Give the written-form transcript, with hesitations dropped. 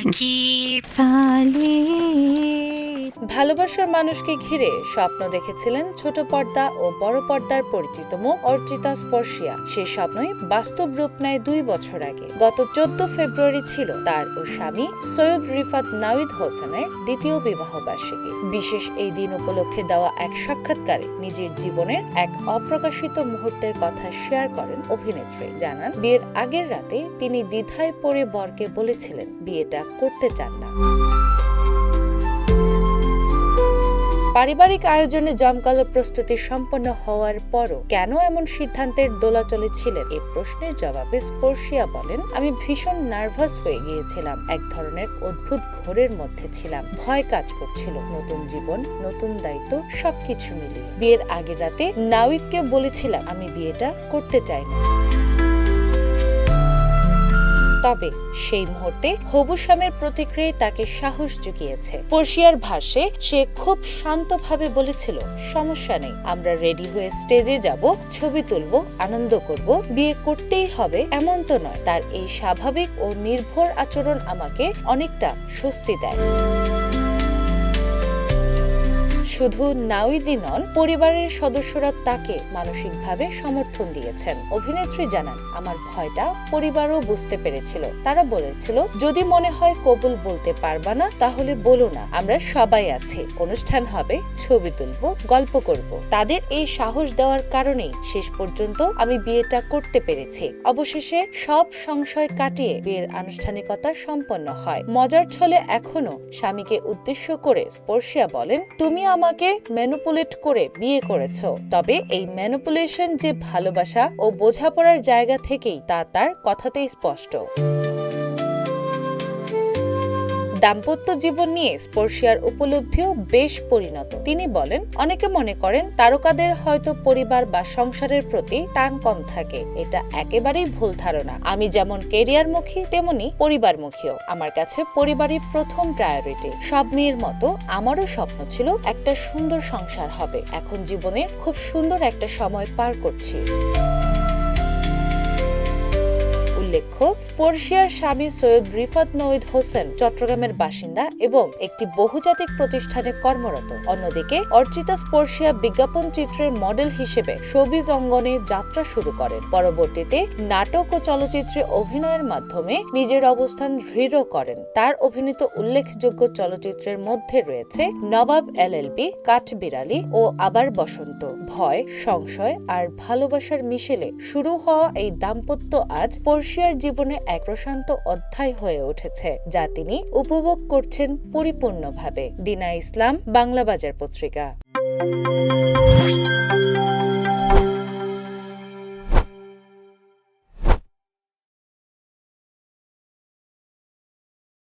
পাখি পালে। ভালোবাসার মানুষকে ঘিরে স্বপ্ন দেখেছিলেন ছোট পর্দা ও বড় পর্দার পরিচিত মুখ অর্চিতা স্পর্শিয়া। সেই স্বপ্নই বাস্তব রূপ নেয় 2 বছর আগে। গত 14 ফেব্রুয়ারি ছিল তার ও স্বামী সৈয়দ রিফাত নাওইদ হোসেনের দ্বিতীয় বিবাহ বার্ষিকী। বিশেষ এই দিন উপলক্ষে দেওয়া এক সাক্ষাৎকারে নিজের জীবনের এক অপ্রকাশিত মুহূর্তের কথা শেয়ার করেন অভিনেত্রী। জানান, বিয়ের আগের রাতে তিনি দ্বিধায় পড়ে বরকে বলেছিলেন বিয়েটা করতে চান না। পারিবারিক আয়োজনে জমকালো প্রস্তুতি সম্পন্ন হওয়ার পরও কেন এমন সিদ্ধান্তের দোলাচলে ছিলেন এই প্রশ্নের জবাবে স্পর্শিয়া বলেন, আমি ভীষণ নার্ভাস হয়ে গিয়েছিলাম। এক ধরনের অদ্ভুত ঘোরের মধ্যে ছিলাম। ভয় কাজ করছিল। নতুন জীবন, নতুন দায়িত্ব, সবকিছু মিলিয়ে। বিয়ের আগের রাতে নাওইদকে বলেছিলাম আমি বিয়েটা করতে চাই না। তবে সেই মুহূর্তে হবু স্বামীর প্রতিক্রিয়ায় তাকে সাহস জুগিয়েছে। স্পর্শিয়ার ভাষ্যে সে খুব শান্তভাবে বলেছিল, সমস্যা নেই, আমরা রেডি হয়ে স্টেজে যাব, ছবি তুলব, আনন্দ করব, বিয়ে করতেই হবে এমন তো নয়। তার এই স্বাভাবিক ও নির্ভর আচরণ আমাকে অনেকটা স্বস্তি দেয়। শুধু নাওইদি নন, পরিবারের সদস্যরা তাকে মানসিকভাবে সমর্থন দিয়েছেন। অভিনেত্রী জানান, আমার ভয়টা পরিবারও বুঝতে পেরেছিল। তারা বলেছিল, যদি মনে হয় কবুল বলতে পারবা না তাহলে বলো না, আমরা সবাই আছি, অনুষ্ঠান হবে, ছবি তুলব, গল্প করব। তাদের এই সাহস দেওয়ার কারণেই শেষ পর্যন্ত আমি বিয়েটা করতে পেরেছি। অবশেষে সব সংশয় কাটিয়ে বিয়ের আনুষ্ঠানিকতা সম্পন্ন হয়। মজার ছলে এখনো স্বামীকে উদ্দেশ্য করে স্পর্শিয়া বলেন, তুমি আমাকে ম্যানিপুলেট করে বিয়ে করেছো। তবে এই ম্যানিপুলেশন যে ভালোবাসা ও বোঝাপড়ার জায়গা থেকেই তা তার কথাতেই স্পষ্ট। দাম্পত্য জীবন নিয়ে স্পর্শিয়ার উপলব্ধিও বেশ পরিণত। তিনি বলেন, অনেকে মনে করেন তারকাদের হয়তো পরিবার বা সংসারের প্রতি টান কম থাকে। এটা একেবারেই ভুল ধারণা। আমি যেমন ক্যারিয়ারমুখী তেমনি পরিবারমুখীও। আমার কাছে পরিবারই প্রথম প্রায়োরিটি। সব মেয়ের মতো আমারও স্বপ্ন ছিল একটা সুন্দর সংসার হবে। এখন জীবনের খুব সুন্দর একটা সময় পার করছি। উল্লেখ্য, স্পর্শিয়ার স্বামী সৈয়দ রিফাত নাওইদ হোসেন চট্টগ্রামের বাসিন্দা এবং একটি বহুজাতিক প্রতিষ্ঠানে কর্মরত। অন্যদিকে অর্চিতা স্পর্শিয়া বিজ্ঞাপন চিত্রের মডেল হিসেবে শোবিজ অঙ্গনে যাত্রা শুরু করেন। পরবর্তীতে নাটক ও চলচ্চিত্রে অভিনয়ের মাধ্যমে নিজের অবস্থান দৃঢ় করেন। তার অভিনীত উল্লেখযোগ্য চলচ্চিত্রের মধ্যে রয়েছে নবাব এলএলবি, কাঠবিড়ালি ও আবার বসন্ত। ভয়, সংশয় আর ভালোবাসার মিশেলে শুরু হওয়া এই দাম্পত্য আজ স্পর্শিয়ার জীবনে এক প্রশান্ত অধ্যায় হয়ে উঠেছে, যা তিনি উপভোগ করছেন পরিপূর্ণভাবে। দিনা ইসলাম, বাংলা বাজার পত্রিকা।